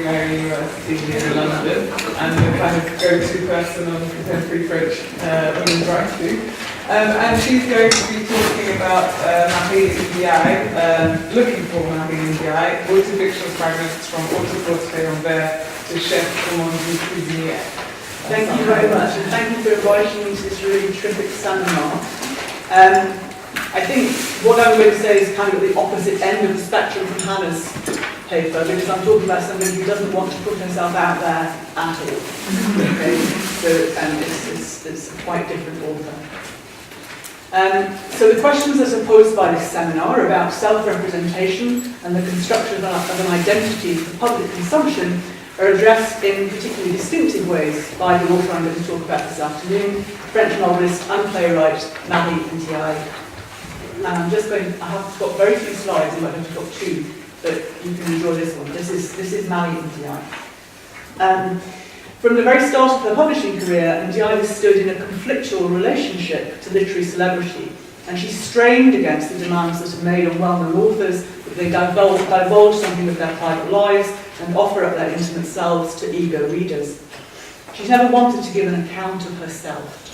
Mary University in London, and the kind of go-to person on contemporary French women's writing. And she's going to be talking about Marie NDiaye, looking for Marie NDiaye, Autofictional Fragments from Autoportrait en vert to Cheffe cuisinière. Thank you very much, and thank you for inviting me to this really terrific seminar. I think what I'm going to say is kind of at the opposite end of the spectrum from Hannah's paper, because I'm talking about somebody who doesn't want to put herself out there at all. Okay? So it's a quite different author. So the questions that are posed by this seminar are about self-representation and the construction of an identity for public consumption are addressed in particularly distinctive ways by the author I'm going to talk about this afternoon, French novelist and playwright Marie NDiaye. And I'm just going, I have got very few slides, and I've only got two, but you can enjoy this one. This is Marie NDiaye. From the very start of her publishing career, NDiaye was stood in a conflictual relationship to literary celebrity, and she strained against the demands that are made on well-known authors that they divulge something of their private lives and offer up their intimate selves to eager readers. She never wanted to give an account of herself.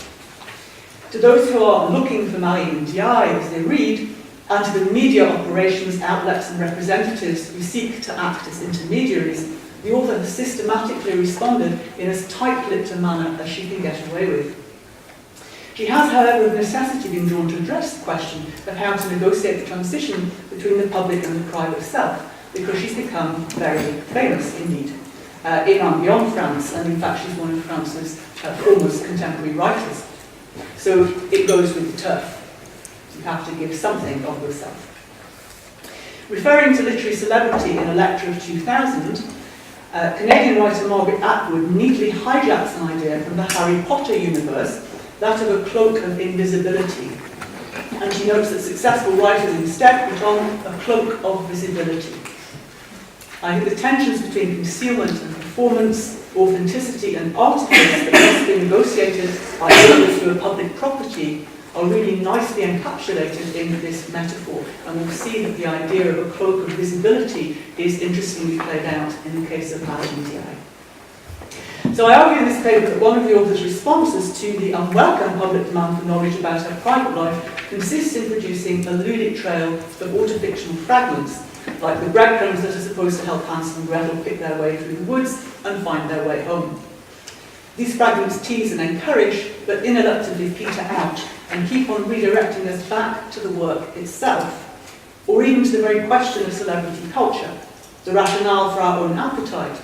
To those who are looking for Marie NDiaye as they read, and to the media operations, outlets and representatives who seek to act as intermediaries, the author has systematically responded in as tight-lipped a manner as she can get away with. She has, however, of necessity been drawn to address the question of how to negotiate the transition between the public and the private self, because she's become very famous indeed in and beyond France, and in fact she's one of France's foremost contemporary writers. So it goes with the turf. You have to give something of yourself. Referring to literary celebrity in a lecture of 2000, Canadian writer Margaret Atwood neatly hijacks an idea from the Harry Potter universe, that of a cloak of invisibility. And she notes that successful writers instead put on a cloak of visibility. I think the tensions between concealment and performance, authenticity and artifice that must be negotiated by authors who are public property are really nicely encapsulated in this metaphor, and we'll see that the idea of a cloak of visibility is interestingly played out in the case of Marie NDiaye. So I argue in this paper that one of the author's responses to the unwelcome public demand for knowledge about her private life consists in producing a ludic trail of autofictional fragments, like the breadcrumbs that are supposed to help Hansel and Gretel pick their way through the woods and find their way home. These fragments tease and encourage, but ineluctably peter out, and keep on redirecting us back to the work itself, or even to the very question of celebrity culture, the rationale for our own appetite,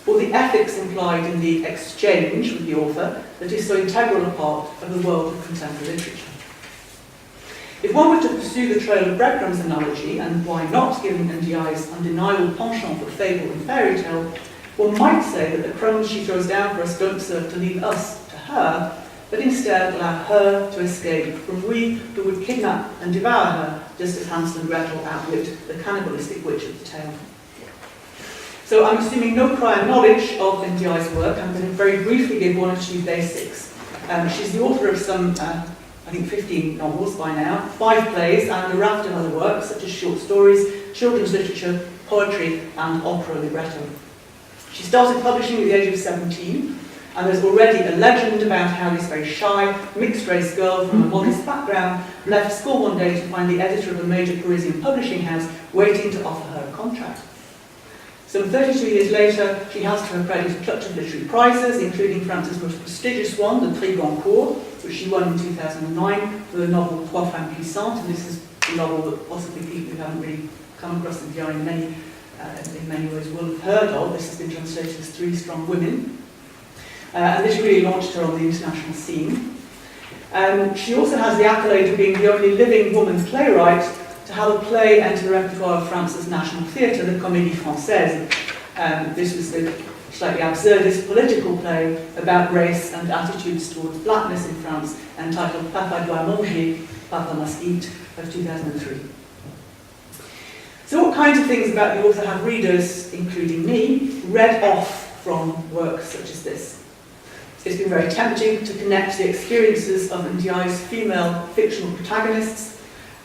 or the ethics implied in the exchange with the author that is so integral a part of the world of contemporary literature. If one were to pursue the trail of breadcrumbs analogy, and why not, given NDiaye's undeniable penchant for fable and fairy tale, one might say that the crumbs she throws down for us don't serve to lead us to her, but instead allow her to escape from we who would kidnap and devour her, just as Hansel and Gretel outwit the cannibalistic witch of the tale. So I'm assuming no prior knowledge of NDiaye's work. I'm going to very briefly give one or two basics. She's the author of some, I think 15 novels by now, 5 plays and a raft of other works such as short stories, children's literature, poetry and opera libretto. She started publishing at the age of 17, and there's already a legend about how this very shy, mixed-race girl from a modest background left school one day to find the editor of a major Parisian publishing house waiting to offer her a contract. Some 32 years later, she has to her credit a clutch of literary prizes, including France's most prestigious one, the Prix Goncourt, which she won in 2009 for the novel Trois Femmes Puissantes, and this is a novel that possibly people who haven't really come across NDiaye in many ways will have heard of. This has been translated as Three Strong Women. And this really launched her on the international scene. She also has the accolade of being the only living woman playwright to have a play enter the repertoire of France's national theatre, the Comédie Française. This was the slightly absurdist political play about race and attitudes towards blackness in France, entitled Papa doit manger, Papa must eat, of 2003. So what kinds of things about the author have readers, including me, read off from works such as this? It's been very tempting to connect the experiences of NDiaye's female fictional protagonists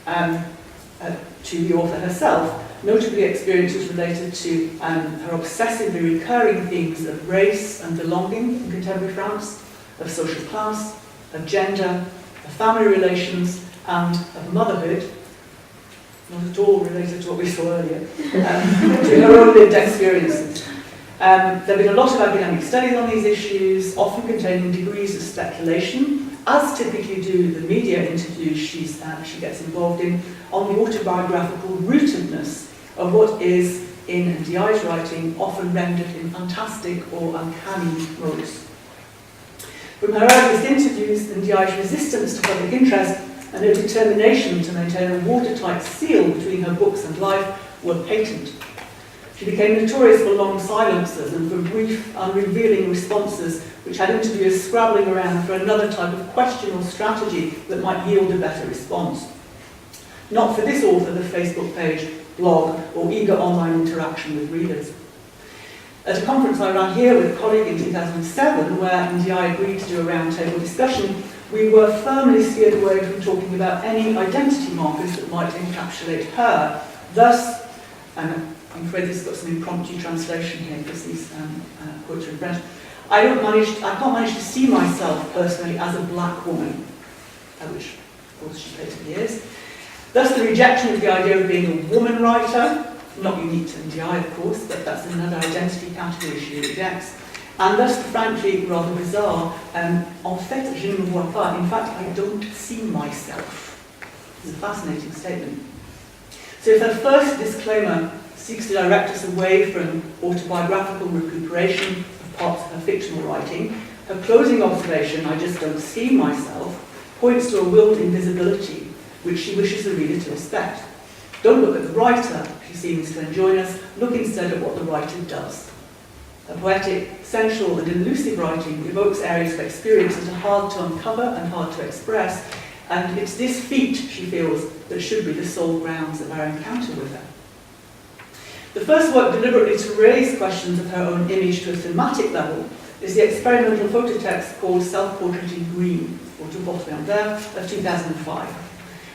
to the author herself, notably experiences related to her obsessively recurring themes of race and belonging in contemporary France, of social class, of gender, of family relations, and of motherhood, not at all related to what we saw earlier, to her own lived experiences. There have been a lot of academic studies on these issues, often containing degrees of speculation, as typically do the media interviews she gets involved in, on the autobiographical rootedness of what is, in NDiaye's writing, often rendered in fantastic or uncanny modes. From her earliest interviews, NDiaye's resistance to public interest and her determination to maintain a watertight seal between her books and life were patent. She became notorious for long silences and for brief, unrevealing responses which had interviewers scrabbling around for another type of question or strategy that might yield a better response. Not for this author, the Facebook page, blog, or eager online interaction with readers. At a conference I ran here with a colleague in 2007, where NDiaye agreed to do a roundtable discussion, we were firmly steered away from talking about any identity markers that might encapsulate her. Thus, and I'm afraid this has got some impromptu translation here because these quotes are in French, I can't manage to see myself personally as a black woman, which of course she later is. Thus the rejection of the idea of being a woman writer, not unique to NDiaye of course, but that's another identity category she rejects. And thus the frankly rather bizarre, en fait je ne me vois pas, in fact I don't see myself. It's a fascinating statement. So if her first disclaimer seeks to direct us away from autobiographical recuperation of parts of her fictional writing, her closing observation, I just don't see myself, points to a willed invisibility which she wishes the reader to respect. Don't look at the writer, she seems to enjoin us, look instead at what the writer does. Her poetic, sensual and elusive writing evokes areas of experience that are hard to uncover and hard to express, and it's this feat, she feels, that should be the sole grounds of our encounter with her. The first work deliberately to raise questions of her own image to a thematic level is the experimental phototext called Self-Portrait in Green, Autoportrait en vert, of 2005.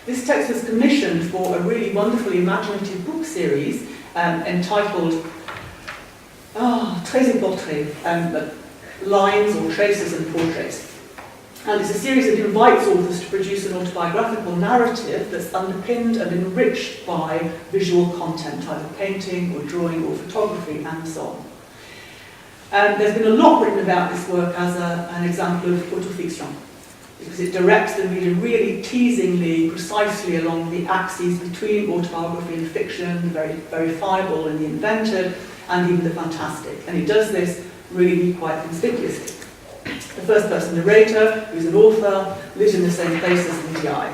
This text was commissioned for a really wonderfully imaginative book series entitled Transmedial, Lines or Traces and Portraits. And it's a series that invites authors to produce an autobiographical narrative that's underpinned and enriched by visual content, either painting or drawing or photography and so on. There's been a lot written about this work as an example of autofiction, because it directs the reader really teasingly, precisely along the axes between autobiography and fiction, the very verifiable and the invented, and even the fantastic. And it does this really quite conspicuously. The first-person narrator, who's an author, lives in the same place as NDiaye.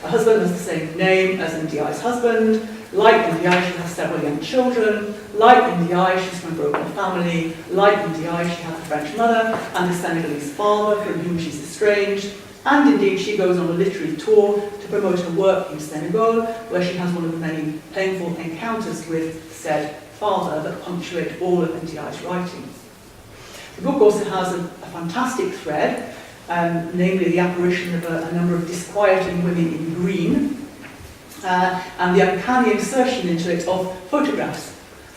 Her husband has the same name as NDiaye's husband. Like NDiaye, she has several young children. Like NDiaye, she's from a broken family. Like NDiaye, she has a French mother and a Senegalese father from whom she's estranged. And indeed, she goes on a literary tour to promote her work in Senegal, where she has one of the many painful encounters with said father that punctuate all of NDiaye's writings. The book also has a fantastic thread, namely the apparition of a number of disquieting women in green, and the uncanny insertion into it of photographs,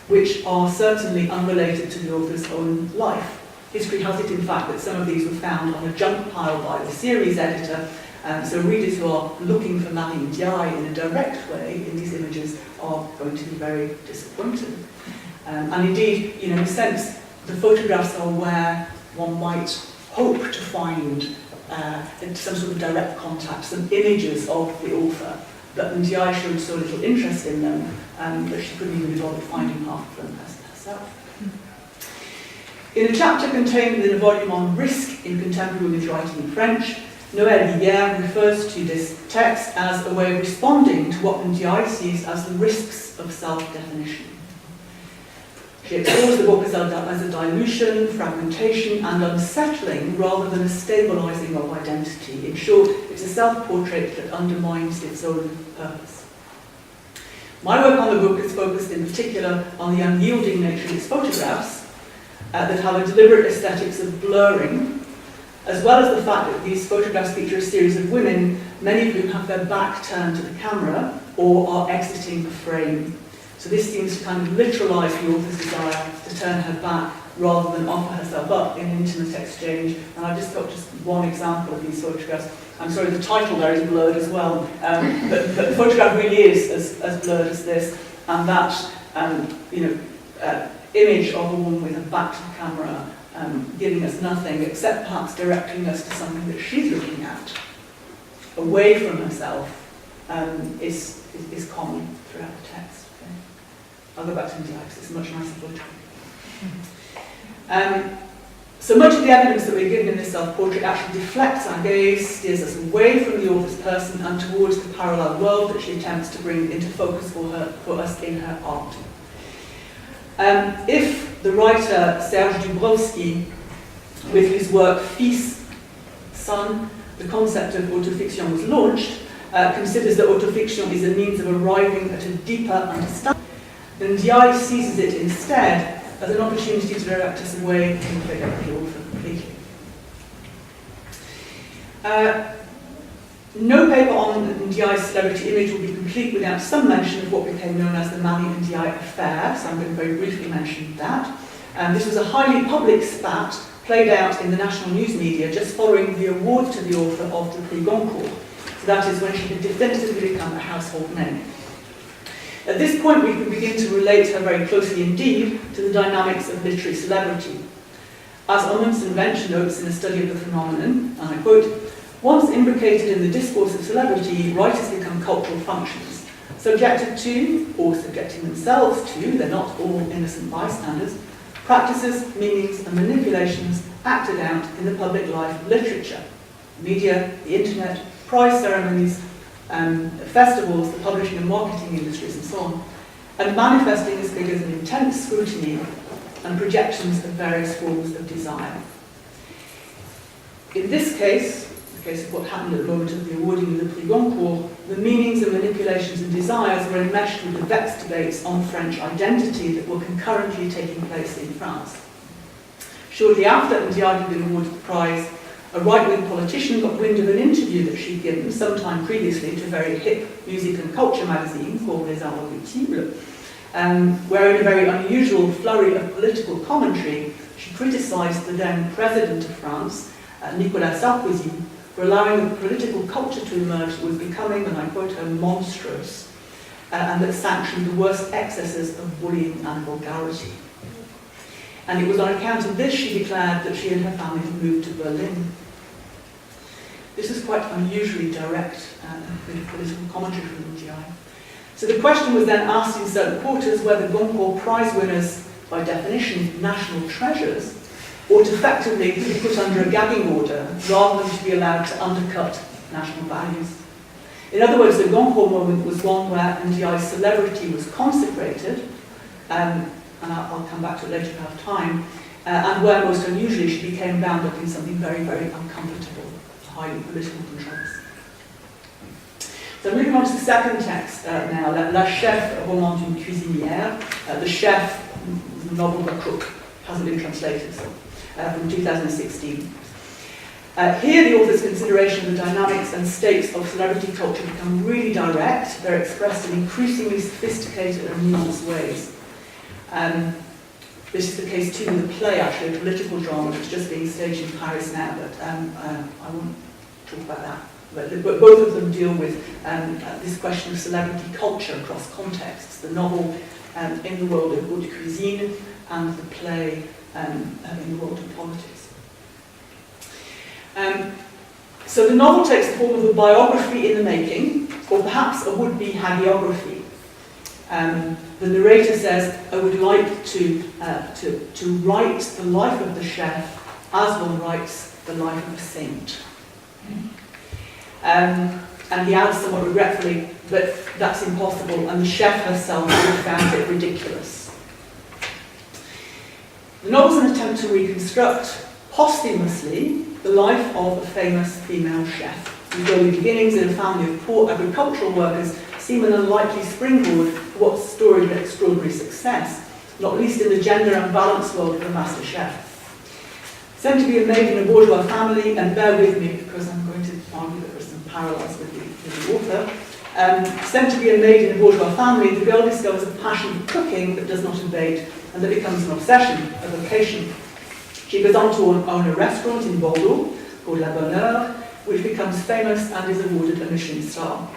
which are certainly unrelated to the author's own life. History has it, in fact, that some of these were found on a junk pile by the series editor, so readers who are looking for Marie NDiaye in a direct way in these images are going to be very disappointed. And indeed, in a sense, the photographs are where one might hope to find some sort of direct contact, some images of the author, but NDiaye showed so little interest in them that she couldn't even be bothered finding half of them herself. In a chapter contained within a volume on risk in contemporary women's writing in French, Marie NDiaye refers to this text as a way of responding to what NDiaye sees as the risks of self-definition. She explores the book as a dilution, fragmentation, and unsettling rather than a stabilising of identity. In short, it's a self-portrait that undermines its own purpose. My work on the book is focused in particular on the unyielding nature of its photographs that have a deliberate aesthetics of blurring, as well as the fact that these photographs feature a series of women, many of whom have their back turned to the camera or are exiting the frame. So this seems to kind of literalise the author's desire to turn her back rather than offer herself up in intimate exchange. And I've just got just one example of these photographs. I'm sorry, the title there is blurred as well, but the photograph really is as blurred as this, and that image of a woman with her back to the camera, giving us nothing except perhaps directing us to something that she's looking at, away from herself, is common throughout the text. Okay? I'll go back to NDiaye because it's a much nicer photograph. So much of the evidence that we're given in this self-portrait actually deflects our gaze, steers us away from the author's person and towards the parallel world that she attempts to bring into focus for us in her art. If the writer Serge Dubrovsky, with his work Fils, Son, the concept of autofiction was launched, considers that autofiction is a means of arriving at a deeper understanding, then NDiaye seizes it instead as an opportunity to direct us away from the figure of the author completely. No paper on NDiaye's celebrity image will be complete without some mention of what became known as the Marie NDiaye affair, so I'm going to very briefly mention that. This was a highly public spat played out in the national news media just following the award to the author of the Prix Goncourt. So that is when she had definitively become a household name. At this point, we can begin to relate her very closely indeed to the dynamics of literary celebrity. As Amundsen Venture notes in a study of the phenomenon, and I quote, "Once imbricated in the discourse of celebrity, writers become cultural functions, subjected to, or subjecting themselves to, they're not all innocent bystanders, practices, meanings, and manipulations acted out in the public life of literature, media, the internet, prize ceremonies, festivals, the publishing and marketing industries, and so on, and manifesting as figures of intense scrutiny and projections of various forms of desire." In this case, the case of what happened at the moment of the awarding of the Prix Goncourt, the meanings and manipulations and desires were enmeshed with the vexed debates on French identity that were concurrently taking place in France. Shortly after NDiaye had been awarded the prize, a right-wing politician got wind of an interview that she'd given sometime previously to a very hip music and culture magazine called Les Irréductibles, where in a very unusual flurry of political commentary, she criticised the then president of France, Nicolas Sarkozy, for allowing a political culture to emerge that was becoming, and I quote her, monstrous, and that sanctioned the worst excesses of bullying and vulgarity. And it was on account of this, she declared, that she and her family had moved to Berlin. This is quite unusually direct political commentary from NDiaye. So the question was then asked in certain quarters whether Goncourt Prize winners, by definition, national treasures, ought effectively to be put under a gagging order rather than to be allowed to undercut national values. In other words, the Goncourt moment was one where NDiaye's celebrity was consecrated, and I'll come back to it later if I have time, and where most unusually she became bound up in something very, very uncomfortable, highly political controversy. So moving on to the second text now, La Cheffe, roman d'une cuisinière. The Cheffe, the novel by Cook, hasn't been translated, so, from 2016. Here the author's consideration of the dynamics and stakes of celebrity culture become really direct. They're expressed in increasingly sophisticated and nuanced ways. This is the case too with the play, actually, a political drama that's just being staged in Paris now, but I won't talk about that. But both of them deal with this question of celebrity culture across contexts, the novel in the world of haute cuisine and the play in the world of politics. So the novel takes the form of a biography in the making, or perhaps a would-be hagiography. The narrator says, "I would like to write the life of the chef as one writes the life of a saint." And he adds somewhat regretfully, but that's impossible, and the chef herself would have found it ridiculous. The novel's an attempt to reconstruct posthumously the life of a famous female chef, whose early beginnings in a family of poor agricultural workers seem an unlikely springboard for what's a story of extraordinary success, not least in the gender unbalanced world of the master chef. Said to be a maid in a bourgeois family, and bear with me because I'm going to argue that there's some parallels with the author. Sent to be a maid in a bourgeois family, the girl discovers a passion for cooking that does not abate and that becomes an obsession, a vocation. She goes on to own a restaurant in Bordeaux called La Bonne Heure, which becomes famous and is awarded a Michelin star.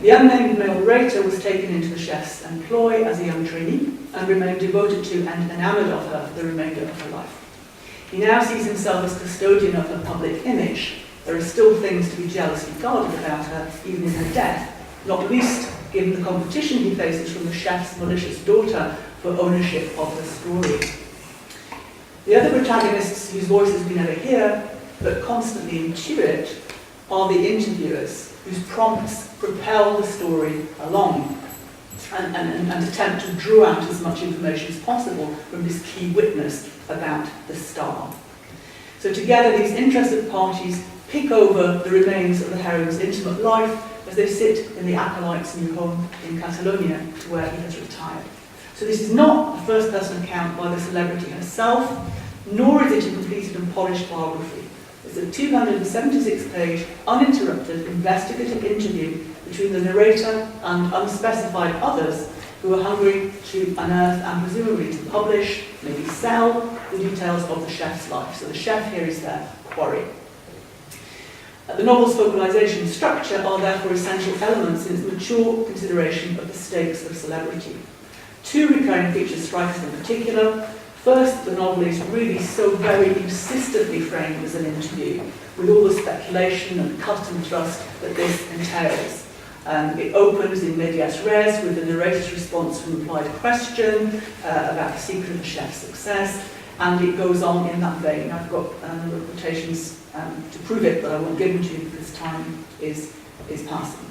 The unnamed male narrator was taken into the chef's employ as a young trainee and remained devoted to and enamoured of her for the remainder of her life. He now sees himself as custodian of her public image. There are still things to be jealously guarded about her, even in her death, not least given the competition he faces from the chef's malicious daughter for ownership of her story. The other protagonists whose voices we never hear, but constantly intuit, are the interviewers, whose prompts propel the story along and attempt to draw out as much information as possible from this key witness about the star. So together these interested parties pick over the remains of the heroine's intimate life as they sit in the acolyte's new home in Catalonia, where he has retired. So this is not a first-person account by the celebrity herself, nor is it a completed and polished biography. It's a 276-page, uninterrupted, investigative interview between the narrator and unspecified others who are hungry to unearth and presumably to publish, maybe sell, the details of the chef's life. So the chef here is their quarry. The novel's focalization and structure are therefore essential elements in its mature consideration of the stakes of celebrity. Two recurring features strike us in particular. First, the novel is really so very insistently framed as an interview, with all the speculation and cut and thrust that this entails. It opens in medias res with the narrator's response to an implied question about the secret of the chef's success, and it goes on in that vein. I've got a number of quotations to prove it, but I won't give them to you because time is passing.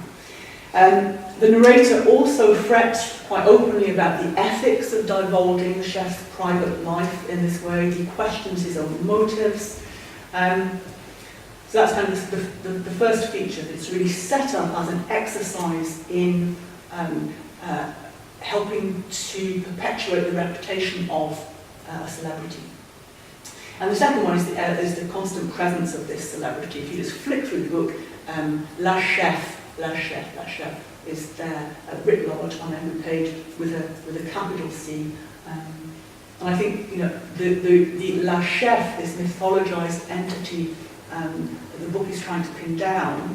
The narrator also frets quite openly about the ethics of divulging the chef's private life in this way. He questions his own motives. So that's kind of the first feature. It's really set up as an exercise in helping to perpetuate the reputation of a celebrity. And the second one is the constant presence of this celebrity. If you just flick through the book, La Cheffe is there writ large on every page with a capital C. And I think the La Cheffe, this mythologized entity that the book is trying to pin down,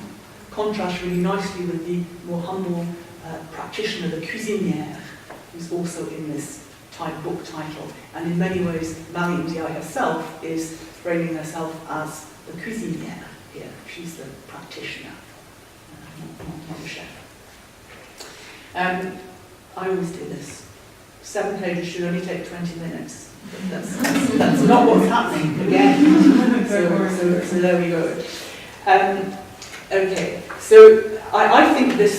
contrasts really nicely with the more humble practitioner, the cuisinière, who's also in this book title. And in many ways, Marie NDiaye herself is framing herself as the cuisinière here. She's the practitioner, not the chef. I always do this. 7 pages should only take 20 minutes. That's not what's happening again. So there we go. Okay, so I think that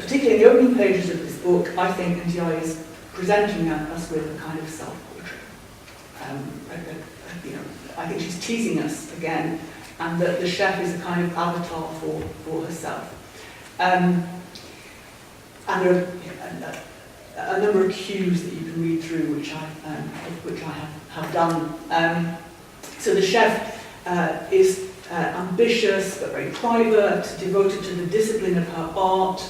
particularly in the opening pages of this book, I think NDiaye is presenting us with a kind of self-portrait. I think she's teasing us again, and that the chef is a kind of avatar for herself. And there are a number of cues that you can read through, which I have done. So the chef is ambitious but very private, devoted to the discipline of her art.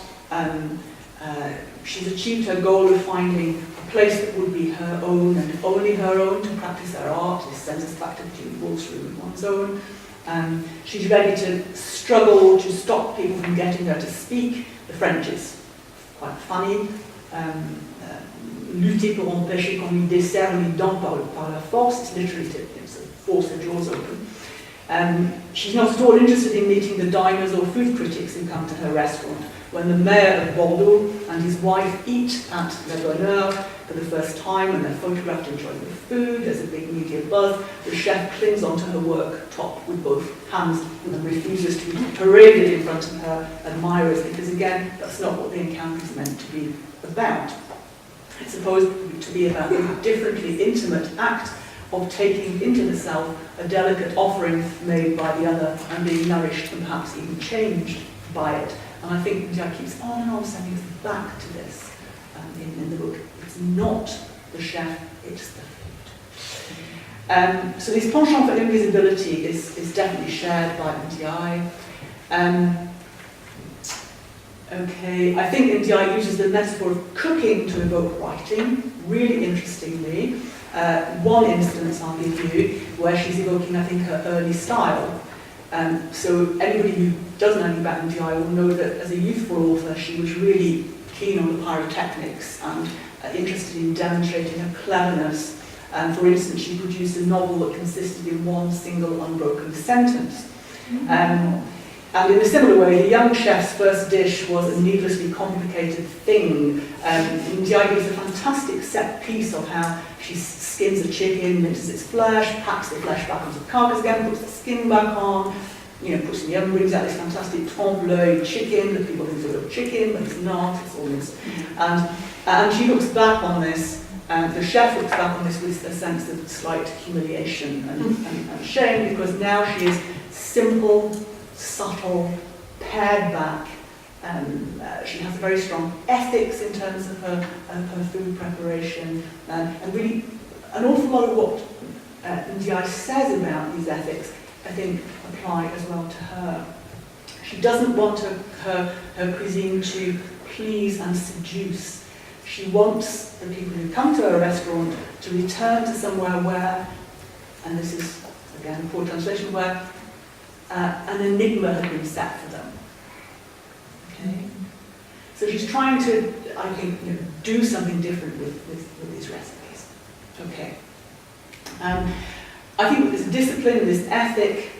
She's achieved her goal of finding a place that would be her own and only her own to practice her art. This sends us back to the Wolf's room in one's own. She's ready to struggle to stop people from getting her to speak. The French is quite funny. Lutter pour empêcher qu'on lui desserre les dents par la force. It's literally to force her jaws open. She's not at all interested in meeting the diners or food critics who come to her restaurant. When the mayor of Bordeaux and his wife eat at La Bonne Heure for the first time and they're photographed enjoying the food, there's a big media buzz, the chef clings onto her work top with both hands and refuses to be paraded in front of her admirers, because again, that's not what the encounter is meant to be about. It's supposed to be about a differently intimate act of taking into the self a delicate offering made by the other and being nourished and perhaps even changed by it. And I think NDiaye keeps on and on sending us back to this in the book. It's not the chef, it's the food. So this penchant for invisibility is definitely shared by NDiaye. Okay, I think NDiaye uses the metaphor of cooking to evoke writing, really interestingly. One instance I'll give you, where she's evoking, I think, her early style. So anybody who doesn't know anything about NDiaye will know that as a youthful author, she was really keen on the pyrotechnics and interested in demonstrating her cleverness. For instance, she produced a novel that consisted in one single unbroken sentence. And in a similar way, the young chef's first dish was a needlessly complicated thing. NDiaye gives a fantastic set piece of how she skins a chicken, minces its flesh, packs the flesh back onto the carcass again, puts the skin back on, puts in the oven, brings out this fantastic trompe-l'oeil chicken that people think is a real chicken, but it's not, it's all this. And she looks back on this, the chef looks back on this with a sense of slight humiliation and shame, because now she is simple, subtle, pared back. She has a very strong ethics in terms of her food preparation, and really an awful lot of what NDiaye says about these ethics, I think, apply as well to her. She doesn't want her cuisine to please and seduce. She wants the people who come to her restaurant to return to somewhere where, and this is again a poor translation, where an enigma had been set for them. Okay? So she's trying to, I think, do something different with these recipes. Okay. I think this discipline, this ethic,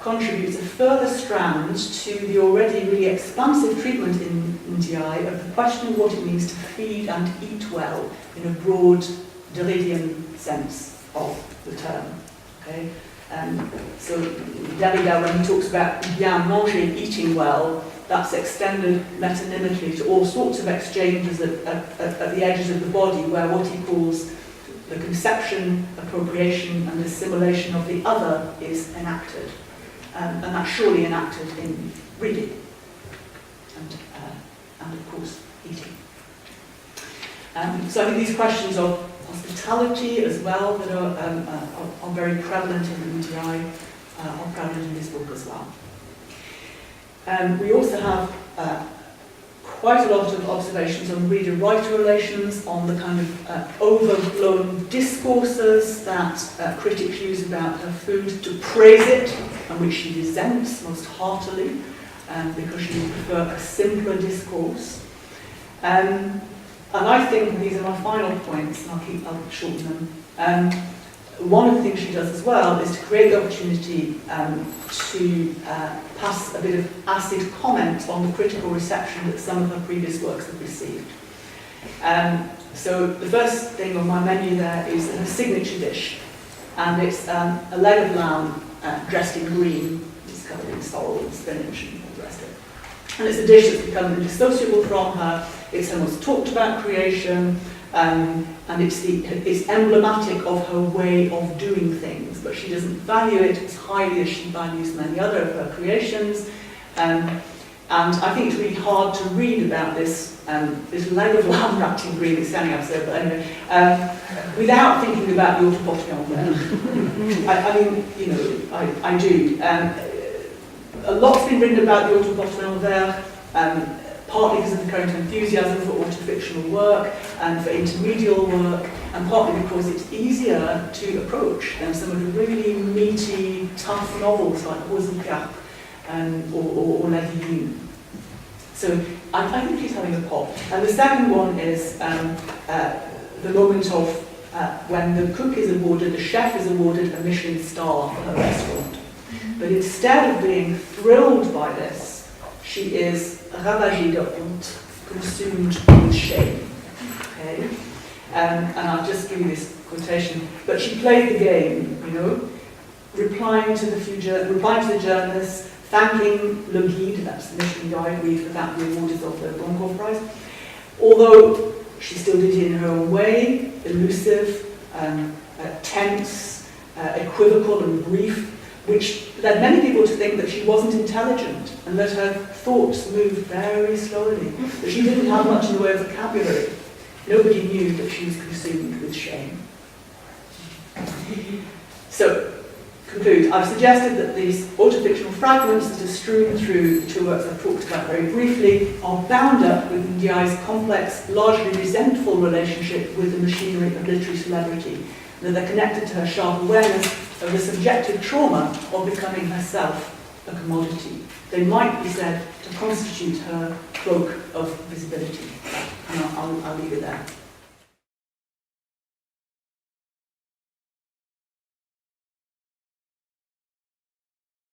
contributes a further strand to the already really expansive treatment in NDiaye of the question of what it means to feed and eat well in a broad Derridian sense of the term. Okay? So Derrida, when he talks about bien manger, eating well, that's extended metonymically to all sorts of exchanges at the edges of the body, where what he calls the conception, appropriation, and assimilation of the other is enacted. And that's surely enacted in reading and of course, eating. So I think these questions of hospitality as well that are very prevalent in NDiaye, are prevalent in this book as well. We also have quite a lot of observations on reader-writer relations, on the kind of overblown discourses that critics use about her food to praise it, and which she resents most heartily, because she would prefer a simpler discourse. And I think these are my final points, and I'll shorten them. One of the things she does as well is to create the opportunity to pass a bit of acid comment on the critical reception that some of her previous works have received. So the first thing on my menu there is her signature dish, and it's a leg of lamb dressed in green. It's covered in sorrel and spinach and all the rest of it. And it's a dish that's become indissociable from her. It's her most talked about creation. And it's emblematic of her way of doing things, but she doesn't value it as highly as she values many other of her creations. And I think it's really hard to read about this leg of lamb wrapped in green, it's standing up so, but anyway, without thinking about the Autoportrait vert. I do. A lot's been written about the Autoportrait vert, partly because of the current enthusiasm for autofictional work and for intermedial work, and partly because it's easier to approach than some of the really meaty, tough novels like Autoportrait or La Divine. So I think she's having a pop. And the second one is the moment of when the cook is awarded, the chef is awarded a Michelin star for her restaurant. But instead of being thrilled by this, she is ravagée de honte, consumed with shame. Okay? And I'll just give you this quotation. But she played the game, replying to the journalists, thanking Le Guide, that's the Michelin guide, for that the award is of the Goncourt Prize. Although she still did it in her own way, elusive, tense, equivocal and brief, which led many people to think that she wasn't intelligent and that her thoughts moved very slowly, that she didn't have much in the way of vocabulary. Nobody knew that she was consumed with shame. So, conclude, I've suggested that these autofictional fragments that are strewn through the two works I've talked about very briefly are bound up with NDiaye's complex, largely resentful relationship with the machinery of literary celebrity, and that they're connected to her sharp awareness of the subjective trauma of becoming herself a commodity. They might be said to constitute her cloak of visibility. And I'll leave it there.